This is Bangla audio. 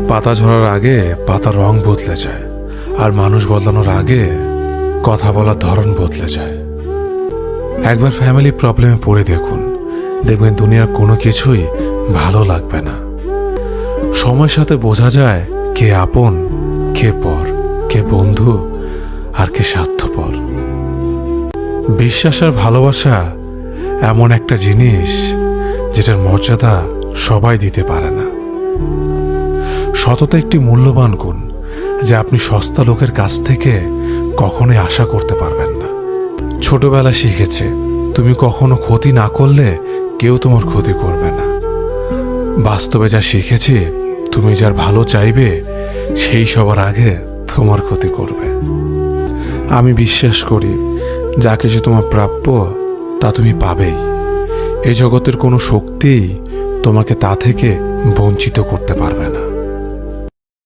পাতা ঝরার আগে পাতার রং বদলে যায়, আর মানুষ বদলানোর আগে কথা বলার ধরন বদলে যায়। একবার ফ্যামিলি প্রবলেমে পড়ে দেখুন, দেখবেন দুনিয়ার কোনো কিছুই ভালো লাগবে না। সময়ের সাথে বোঝা যায় কে আপন, কে পর, কে বন্ধু, আর কে স্বার্থপর। বিশ্বাস আর ভালোবাসা এমন একটা জিনিস যেটার মর্যাদা সবাই দিতে পারে না। সততা একটি মূল্যবান গুণ, যা আপনি সস্তা লোকের কাছ থেকে কখনোই আশা করতে পারবেন না। ছোটবেলা শিখেছে, তুমি কখনো ক্ষতি না করলে কেউ তোমার ক্ষতি করবে না। বাস্তবে যা শিখেছি, তুমি যার ভালো চাইবে সেই সবার আগে তোমার ক্ষতি করবে। আমি বিশ্বাস করি, যা কিছু তোমার প্রাপ্য তা তুমি পাবেই। এই জগতের কোনো শক্তিই তোমাকে তা থেকে বঞ্চিত করতে পারবে না।